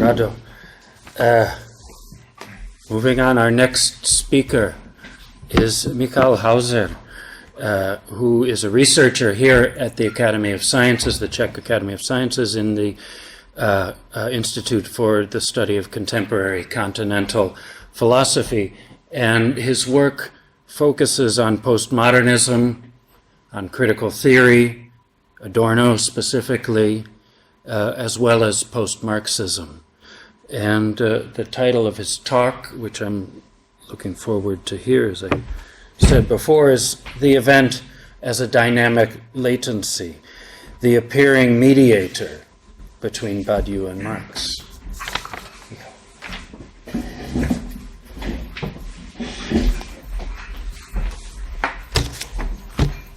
Obrigado. Moving on, our next speaker is Michael Hauser, who is a researcher here at the Academy of Sciences, the Czech Academy of Sciences, in the Institute for the Study of Contemporary Continental Philosophy. And his work focuses on postmodernism, on critical theory, Adorno specifically, as well as post-Marxism. And the title of his talk, which I'm looking forward to hear, as I said before, is The Event as a Dynamic Latency, the Appearing Mediator between Badiou and Marx.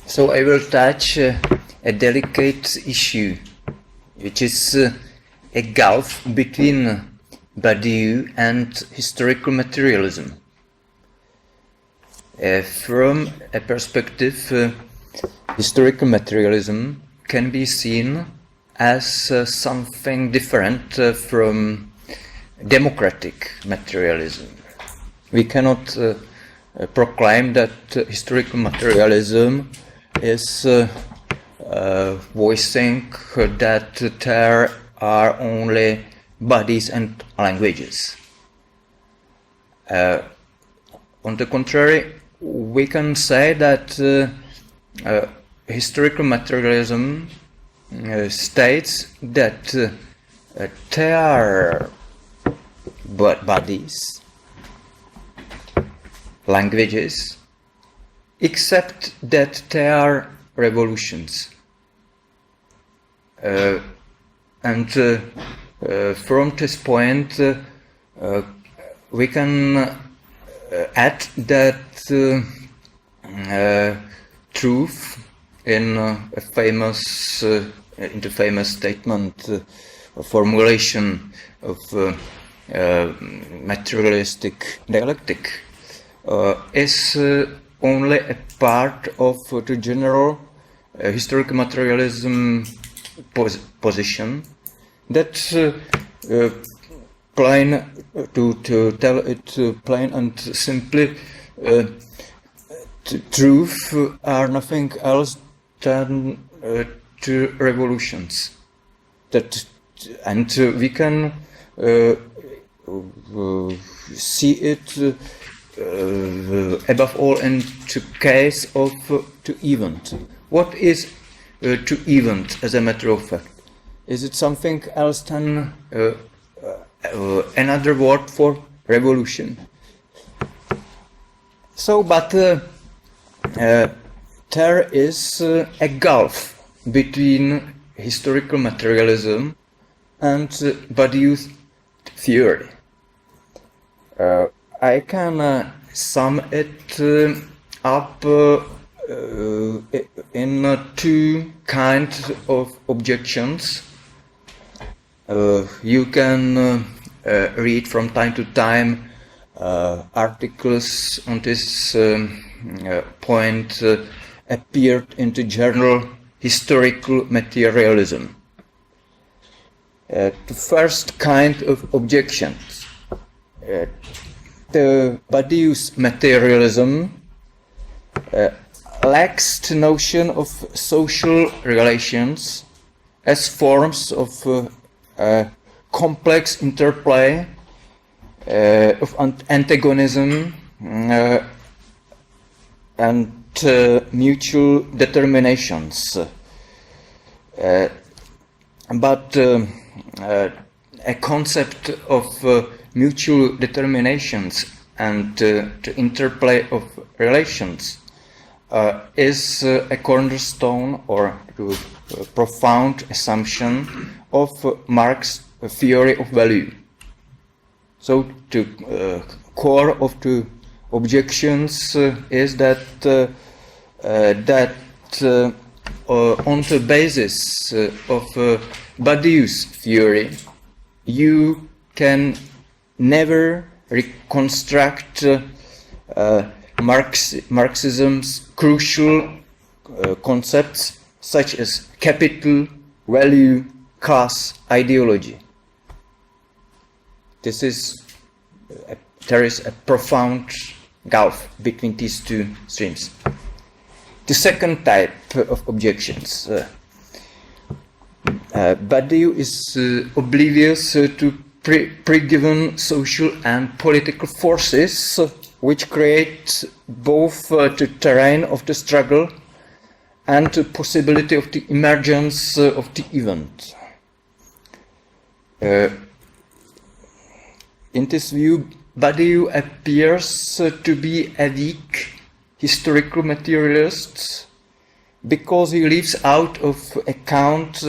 So I will touch a delicate issue, which is a gulf between Badiou and historical materialism. From a perspective, historical materialism can be seen as something different from democratic materialism. We cannot proclaim that historical materialism is voicing that there are only bodies and languages. On the contrary, we can say that historical materialism states that there are bodies, languages, except that there are revolutions. And from this point, we can add that truth in a famous, in the famous statement, formulation of materialistic dialectic, is only a part of the general historical materialism position that plain to tell it plain and simply, truth are nothing else than two revolutions. That, and we can see it above all in the case of the event. What is to event as a matter of fact? Is it something else than another word for revolution? So, but there is a gulf between historical materialism and Badiou's theory. I can sum it up in two kinds of objections. You can read from time to time articles on this point appeared in the journal Historical Materialism. The first kind of objections, the Badiou's materialism lacks the notion of social relations as forms of complex interplay of antagonism and mutual determinations. But a concept of mutual determinations and the interplay of relations is a cornerstone or a profound assumption of Marx's theory of value. So the core of the objections is that on the basis of Badiou's theory, you can never reconstruct Marxism's crucial concepts such as capital, value, class, ideology. There is a profound gulf between these two streams. The second type of objections. Badiou is oblivious to pre-given social and political forces which create both the terrain of the struggle and the possibility of the emergence of the event. In this view, Badiou appears to be a weak historical materialist because he leaves out of account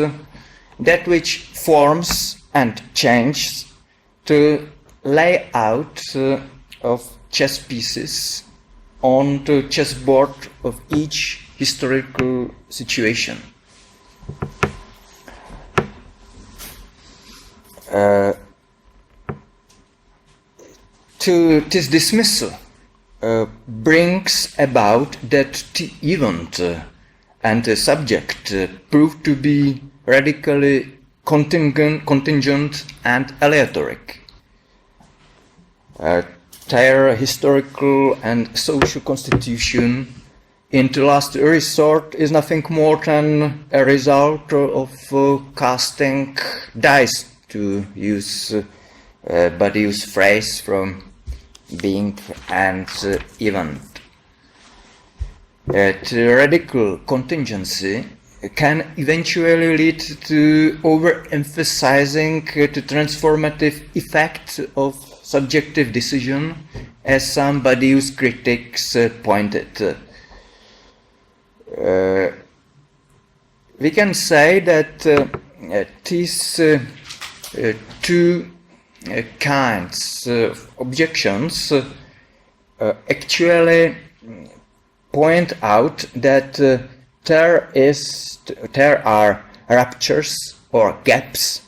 that which forms and changes the layout of chess pieces on the chessboard of each historical situation. To this dismissal brings about that the event and the subject prove to be radically contingent and aleatoric. Their historical and social constitution, in the last resort, is nothing more than a result of casting dice, to use Badiou's phrase from Being and Event. The radical contingency can eventually lead to overemphasizing the transformative effect of subjective decision, as some Badiou's critics pointed. We can say that these two kinds of objections actually point out that there are raptures or gaps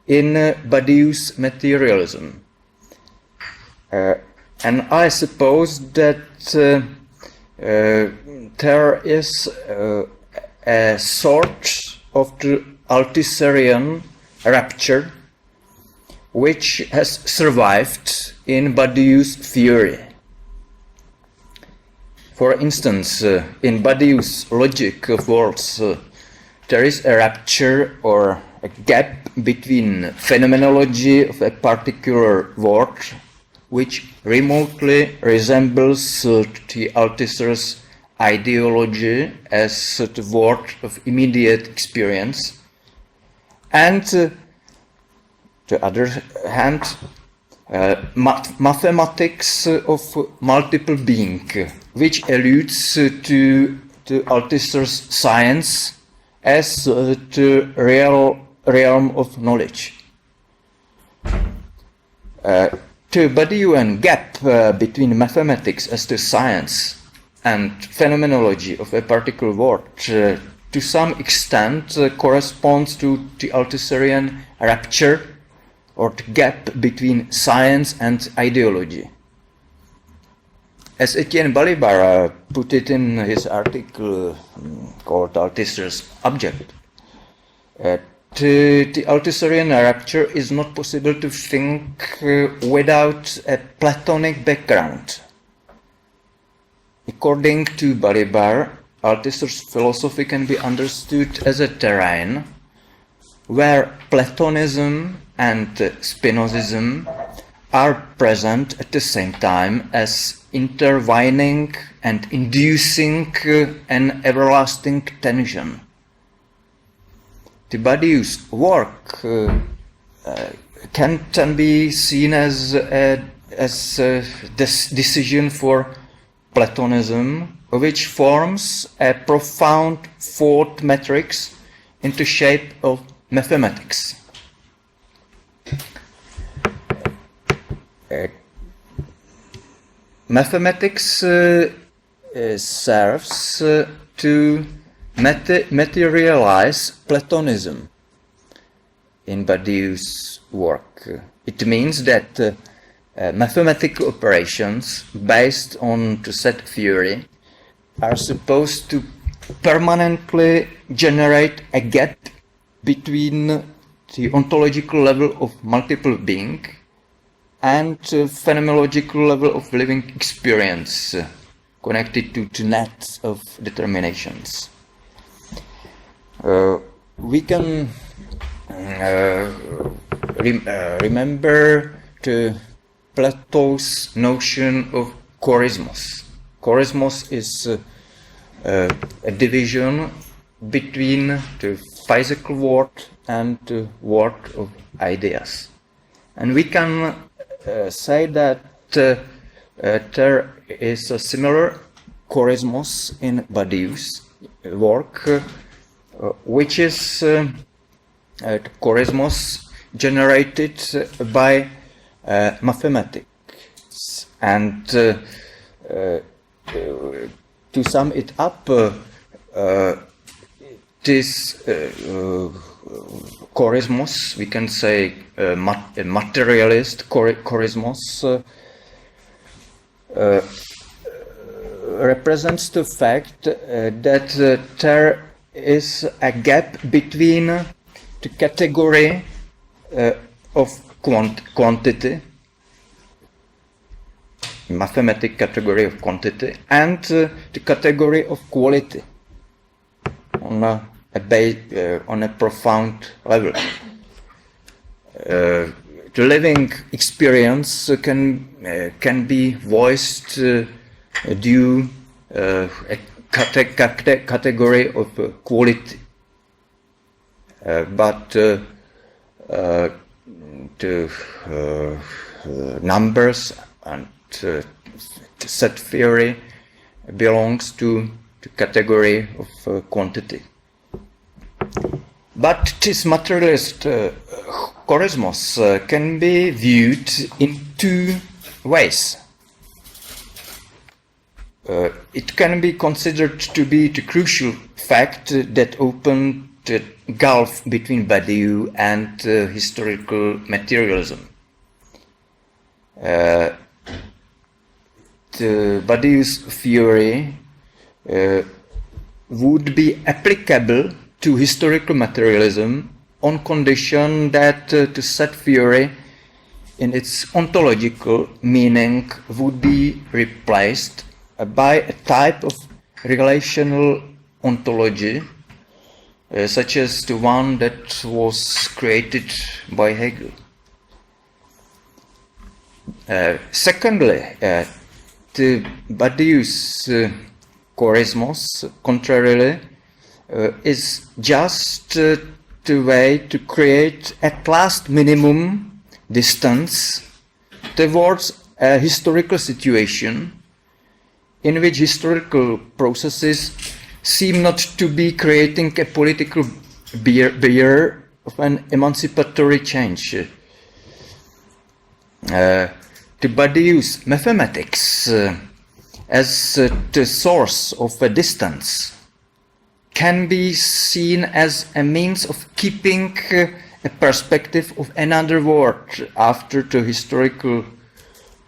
in Badiou's materialism. And I suppose that there is a sort of the Althuserian rapture which has survived in Badiou's theory. For instance, in Badiou's logic of worlds, there is a rapture or a gap between phenomenology of a particular word, which remotely resembles the Althusser's ideology as the word of immediate experience, and the other hand, mathematics of multiple being, which alludes to Althusser's science as the real realm of knowledge. The Badiouan gap between mathematics as the science and phenomenology of a particular word to some extent corresponds to the Althusserian rapture, or the gap between science and ideology. As Etienne Balibar put it in his article called Althusser's Object, the Althusserian rapture is not possible to think without a platonic background. According to Balibar, Althusser's philosophy can be understood as a terrain where Platonism and Spinozism are present at the same time as intertwining and inducing an everlasting tension. The Badiou's work can be seen as this decision for Platonism, which forms a profound fourth matrix in the shape of mathematics. Mathematics serves to materialize Platonism in Badiou's work. It means that mathematical operations based on the set theory are supposed to permanently generate a gap between the ontological level of multiple being and phenomenological level of living experience connected to nets of determinations. We can remember Plato's notion of chorismos. Chorismos is a division between the physical world and the world of ideas. And we can say that there is a similar chorismos in Badiou's work, which is chorismos generated by mathematics. And to sum it up, this chorismos, we can say a materialist chorismos, represents the fact that there is a gap between the category of quantity, mathematical category of quantity, and the category of quality on a profound level. The living experience can be voiced due a category of quality, but the numbers and set theory belongs to the category of quantity. But this materialist chorismos can be viewed in two ways. It can be considered to be the crucial fact that opened the gulf between Badiou and historical materialism. The Badiou's theory would be applicable to historical materialism on condition that the set theory in its ontological meaning would be replaced by a type of relational ontology such as the one that was created by Hegel. Secondly, the Badiou's chorismos, contrarily, is just the way to create at last minimum distance towards a historical situation in which historical processes seem not to be creating a political barrier of an emancipatory change. The Badiou's mathematics as the source of a distance can be seen as a means of keeping a perspective of another world after the historical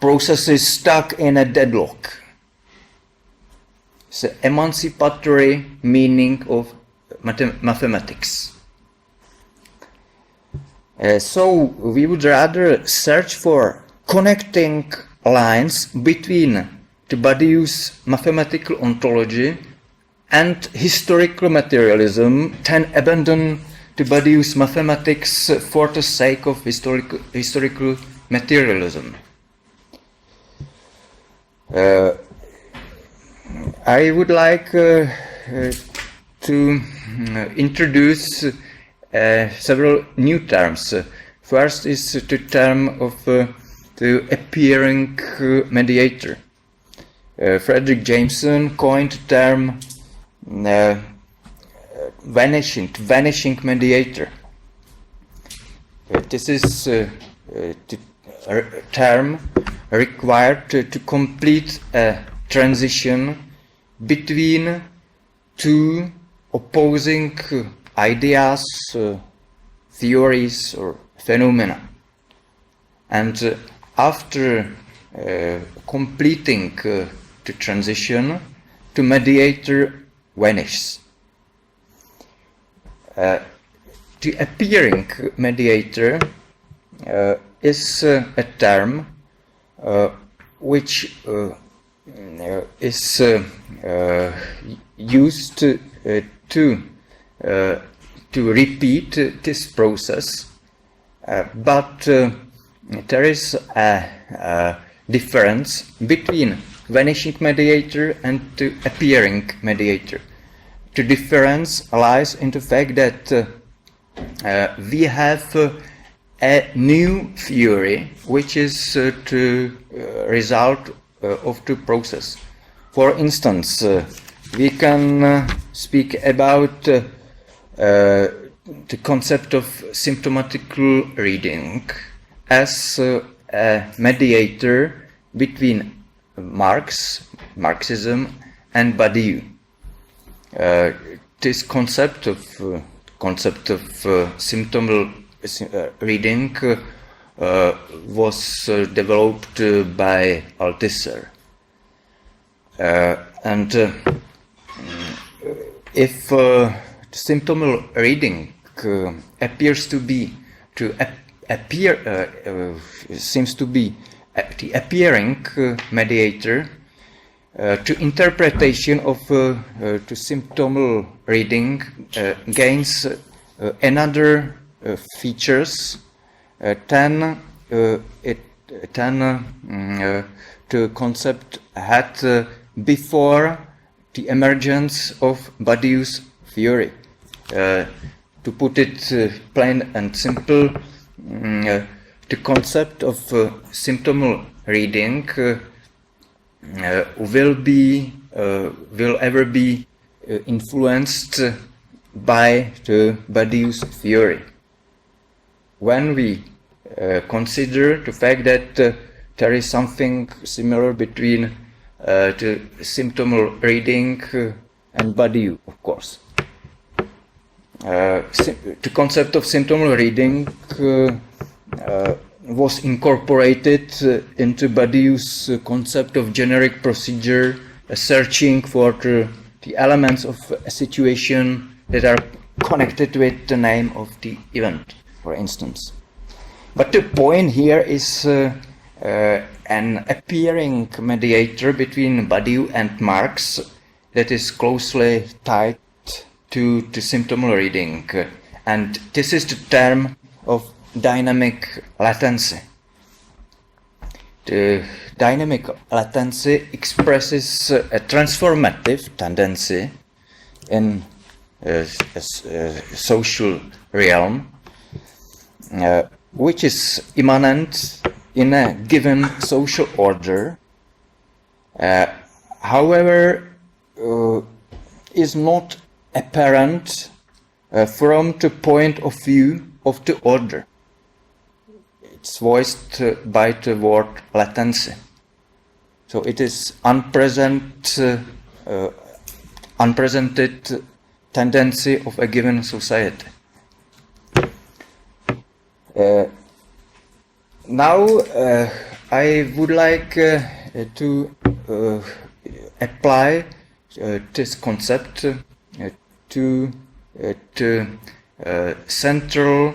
process is stuck in a deadlock. It's the emancipatory meaning of mathematics. So we would rather search for connecting lines between the Badiou's mathematical ontology and historical materialism than abandon the Badiou's mathematics for the sake of historical materialism. I would like to introduce several new terms. First is the term of the appearing mediator. Frederick Jameson coined the term vanishing mediator. This is the term required to complete a transition between two opposing ideas, theories, or phenomena. And after completing the transition, the mediator vanishes. The appearing mediator is a term which is used to repeat this process, but there is a difference between vanishing mediator and the appearing mediator. The difference lies in the fact that we have a new theory which is the result of the process. For instance, we can speak about the concept of symptomatical reading as a mediator between Marxism and Badiou. This concept of symptomal reading was developed by Althusser, and if symptomal reading seems to be the appearing mediator, to interpretation of the symptomal reading gains another features than the concept had before the emergence of Badiou's theory. To put it plain and simple, the concept of symptomal reading will ever be influenced by the Badiou's theory. When we consider the fact that there is something similar between the symptomal reading and Badiou, of course. The concept of symptomal reading was incorporated into Badiou's concept of generic procedure, searching for the elements of a situation that are connected with the name of the event, for instance. But the point here is an appearing mediator between Badiou and Marx that is closely tied to the symptomal reading, and this is the term of dynamic latency. The dynamic latency expresses a transformative tendency in a social realm, which is immanent in a given social order, however, is not apparent from the point of view of the order. It's voiced by the word latency. So it is unpresented tendency of a given society. Now I would like to apply this concept to the central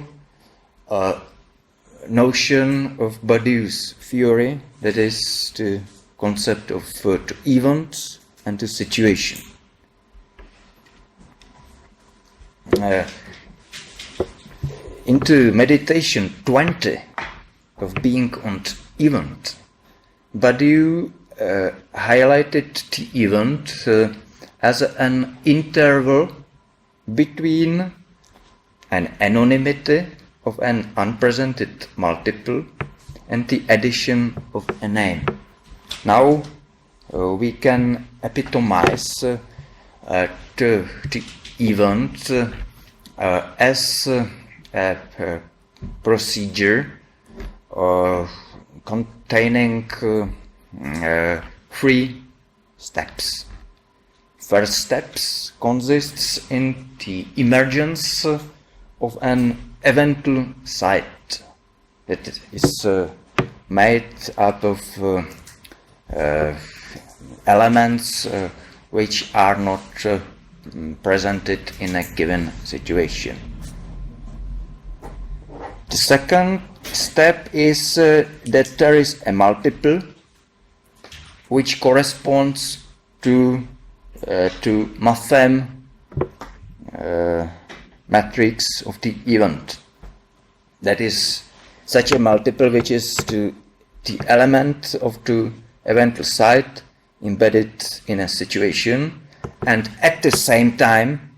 notion of Badiou's theory, that is the concept of the event and the situation. Into meditation 20 of being and event, Badiou highlighted the event as an interval between an anonymity of an unpresented multiple and the addition of a name. Now we can epitomize the event as a procedure containing 3 steps. First step consists in the emergence of an eventual site that is made out of elements which are not presented in a given situation. The second step is that there is a multiple which corresponds to mathem matrix of the event. That is such a multiple which is the element of the eventual site embedded in a situation, and at the same time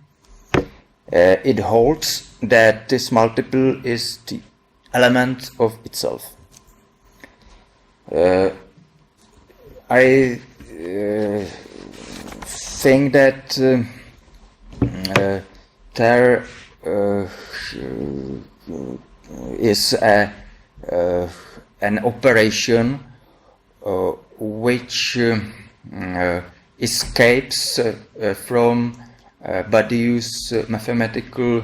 it holds that this multiple is the element of itself. I think that there is an operation which escapes from Badiou's mathematical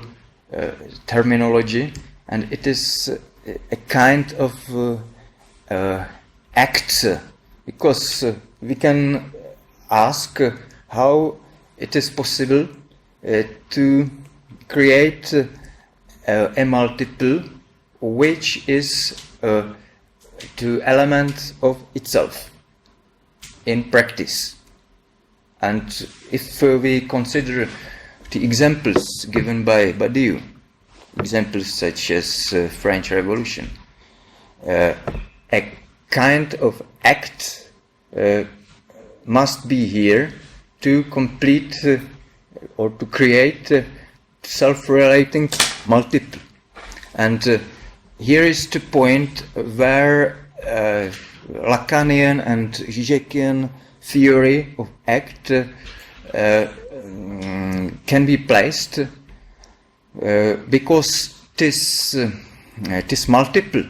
terminology, and it is a kind of act, because we can ask how it is possible to create a multiple which is the element of itself in practice. And if we consider the examples given by Badiou, examples such as French Revolution, a kind of act must be here to complete or to create self-relating multiple. And here is the point where Lacanian and Žižekian theory of act can be placed, because this multiple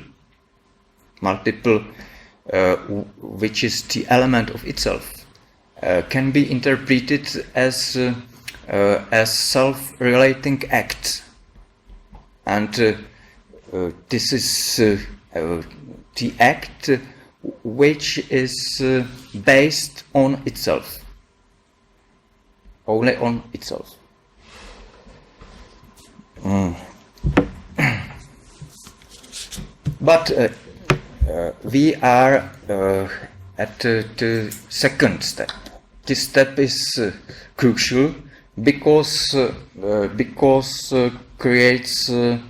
which is the element of itself can be interpreted as self-relating act, and this is the act which is based on itself, only on itself. But we are at the second step. This step is crucial because creates an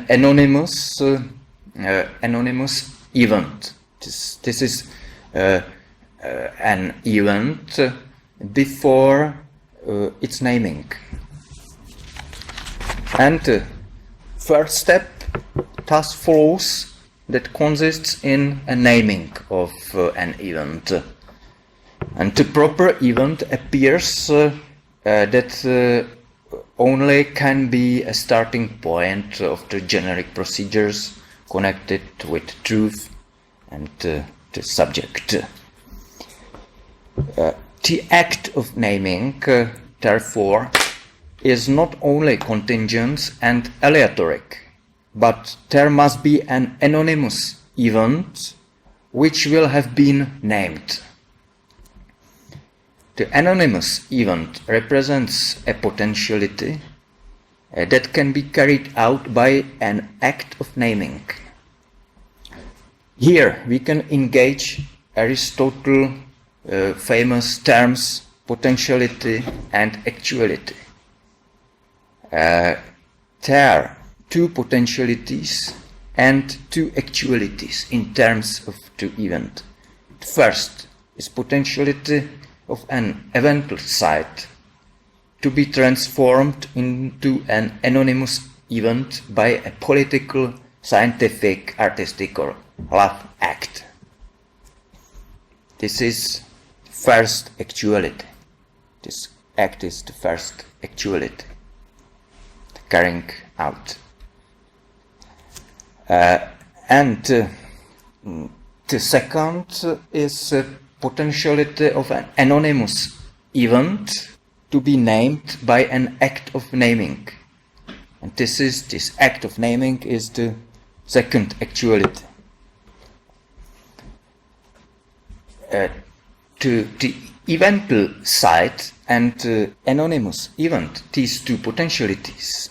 anonymous event. This is an event before its naming. And first step thus follows that consists in a naming of an event. And the proper event appears that only can be a starting point of the generic procedures connected with truth and the subject. The act of naming, therefore, is not only contingent and aleatoric, but there must be an anonymous event which will have been named. The anonymous event represents a potentiality that can be carried out by an act of naming. Here we can engage Aristotle's famous terms potentiality and actuality. There are two potentialities and two actualities in terms of the event. The first is potentiality of an eventual site to be transformed into an anonymous event by a political, scientific, artistic or love act. This is the first actuality. This act is the first actuality, the carrying out. And the second is potentiality of an anonymous event to be named by an act of naming. And this act of naming is the second actuality. To the eventual site and anonymous event, these two potentialities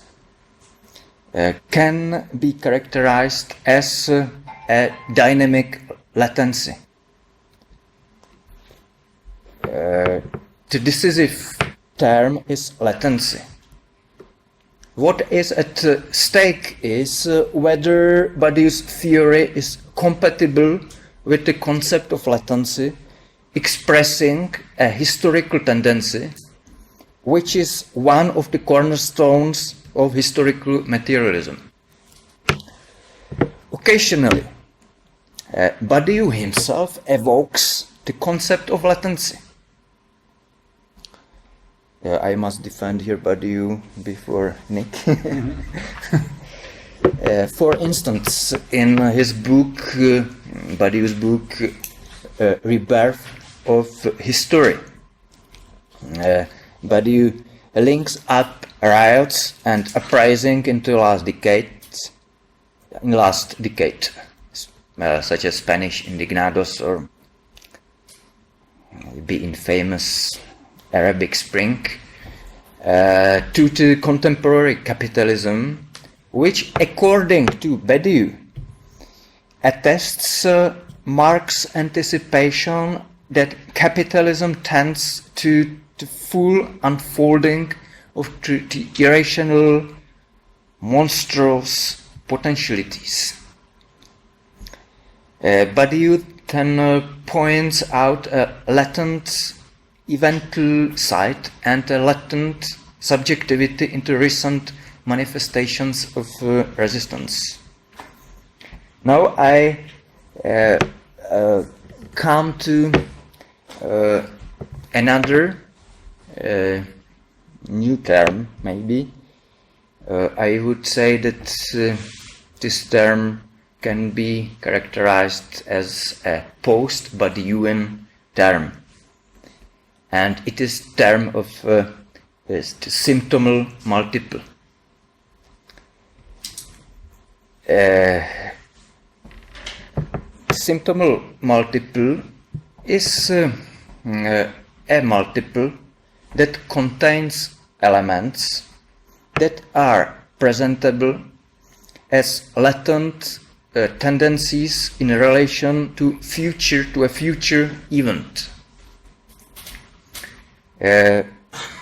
can be characterized as a dynamic latency latencycy stake. The decisive term is latency. What is at stake is whether Badiou's theory is compatible with the concept of latency, expressing a historical tendency, which is one of the cornerstones of historical materialism. Occasionally, Badiou himself evokes the concept of latency. I must defend here Badiou before Nick. For instance, in his book, Badiou's book, Rebirth of History, Badiou links up riots and uprising into last decade, such as Spanish indignados or the infamous Arabic Spring, to the contemporary capitalism, which, according to Badiou, attests Marx's anticipation that capitalism tends to the full unfolding of the irrational, monstrous potentialities. Badiou then points out a latent eventual side and a latent subjectivity into recent manifestations of resistance. Now I come to another new term, maybe. I would say that this term can be characterized as a post-Badiouian term. And it is term of the symptom multiple. Symptom multiple is a multiple that contains elements that are presentable as latent tendencies in relation to a future event.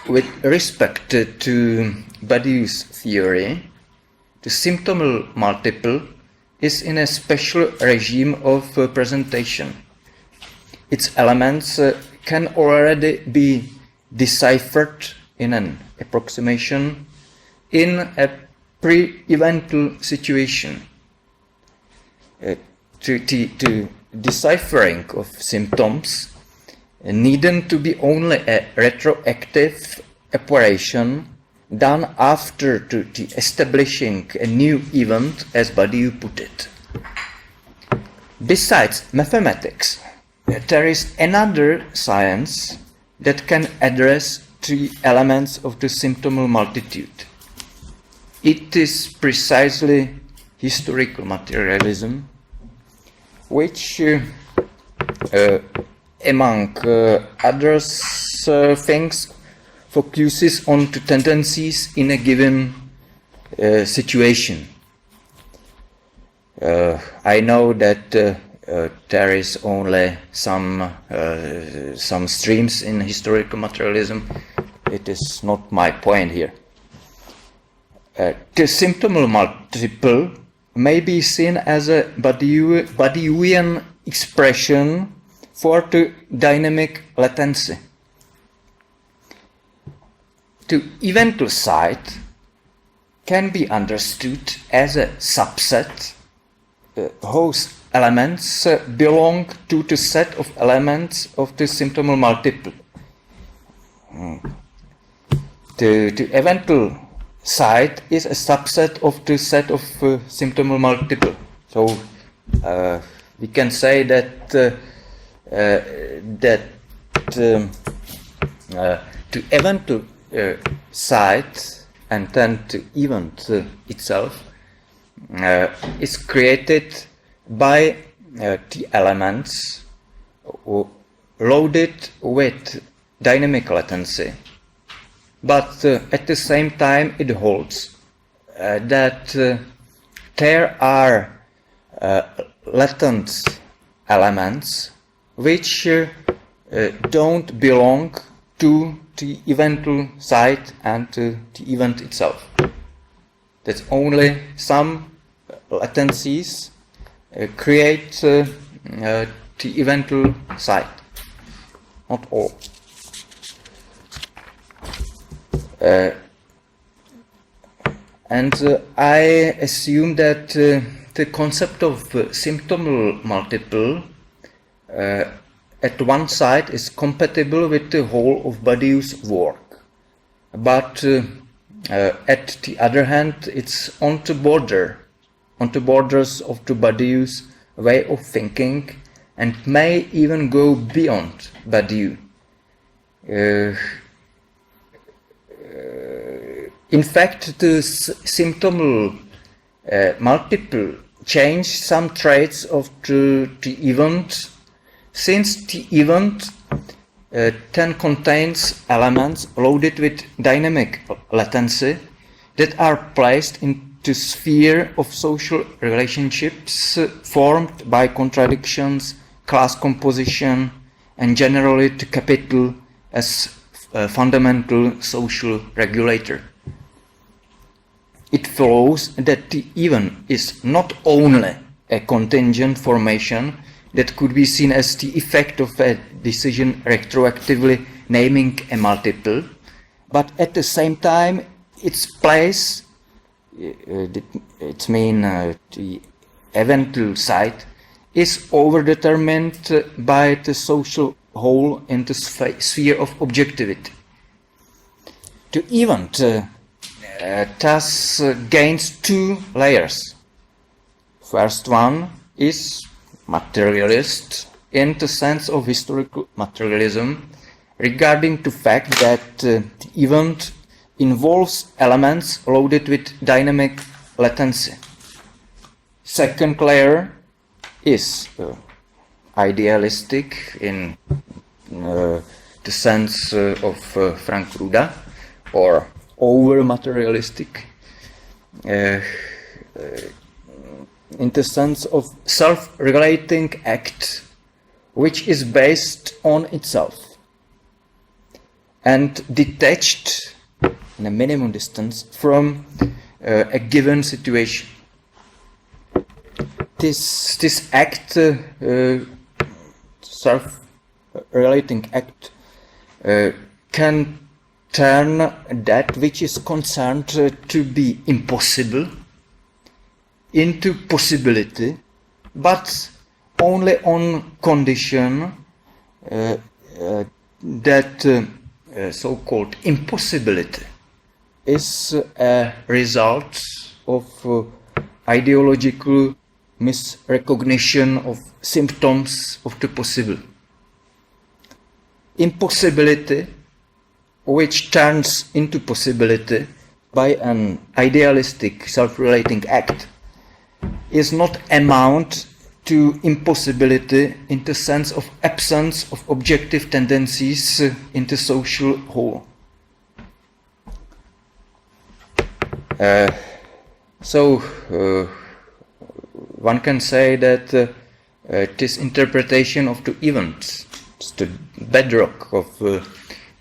With respect to Badiou's theory, the symptom multiple is in a special regime of presentation. Its elements can already be deciphered in an approximation in a pre-eventual situation. To deciphering of symptoms needn't to be only a retroactive operation done after the establishing a new event, as Badiou put it. Besides mathematics, there is another science that can address the elements of the symptomal multitude. It is precisely historical materialism, which among other things focuses on the tendencies in a given situation. I know that there is only some streams in historical materialism. It is not my point here. The symptomal multiple may be seen as a Badiouian expression for the dynamic latency. The eventual side can be understood as a subset whose elements belong to the set of elements of the symptomal multiple. The eventual side is a subset of the set of symptomal multiple. So we can say that the eventual side and then the event itself is created by the elements loaded with dynamic latency, but at the same time it holds that there are latent elements which don't belong to the eventual site and to the event itself. That only some latencies create the eventual site, not all. And I assume that the concept of symptom multiple at one side is compatible with the whole of Badiou's work, but at the other hand, it's on the borders of the Badiou's way of thinking, and may even go beyond Badiou. In fact, the symptom multiple change some traits of the event, since the event then contains elements loaded with dynamic latency that are placed into sphere of social relationships formed by contradictions, class composition, and generally the capital as a fundamental social regulator. It follows that the event is not only a contingent formation that could be seen as the effect of a decision retroactively naming a multiple, but at the same time its place, the eventual site, is overdetermined by the social whole in the sphere of objectivity. The event thus gains two layers. First one is materialist in the sense of historical materialism, regarding the fact that the event involves elements loaded with dynamic latency. Second layer is idealistic in the sense of Frank Ruda, or over-materialistic in the sense of self-regulating act which is based on itself and detached in a minimum distance from a given situation. This act, self-relating act, can turn that which is concerned to be impossible into possibility, but only on condition that so-called impossibility is a result of ideological misrecognition of symptoms of the possible. Impossibility, which turns into possibility by an idealistic self-relating act, is not amount to impossibility in the sense of absence of objective tendencies in the social whole. One can say that this interpretation of the events is the bedrock of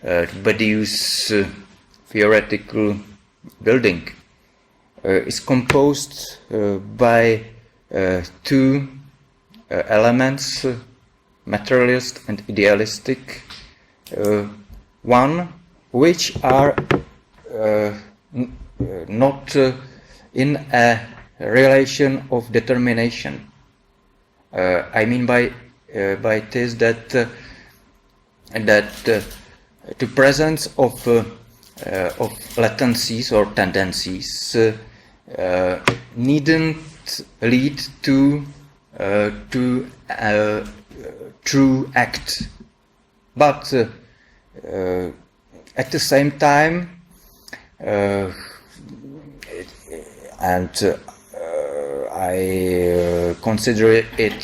Badiou's theoretical building, is composed by two elements, materialist and idealistic, one which are not in a relation of determination. I mean by this that the presence of latencies or tendencies needn't lead to true act, but at the same time, and I consider it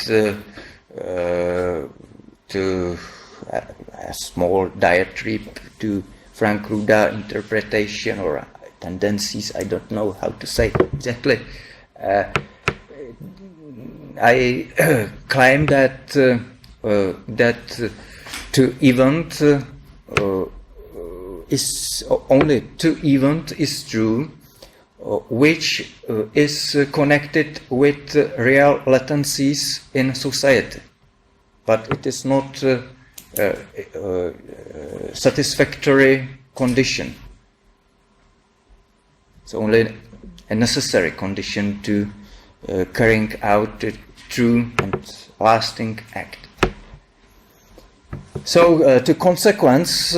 to a small diatribe to Frank Ruda interpretation, or tendencies, I don't know how to say exactly. I claim that to event is only to event is true, which is connected with real latencies in society, but it is not satisfactory condition. It's only a necessary condition to carrying out a true and lasting act. So, to consequence,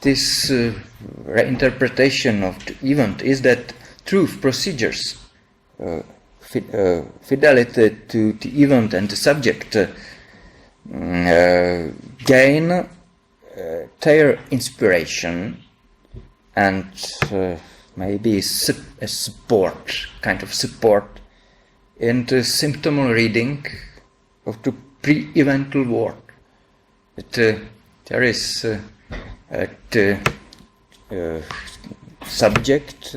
this reinterpretation of the event is that truth procedures, fidelity to the event and the subject, gain their inspiration and maybe a support, kind of support, in the symptomal reading of the pre-evental work. There is the subject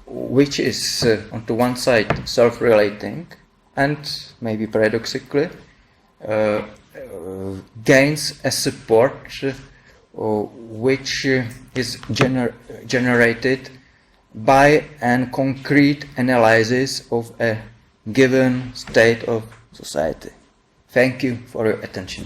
which is on the one side self-relating and maybe paradoxically gains a support which is generated by a concrete analysis of a given state of society. Thank you for your attention.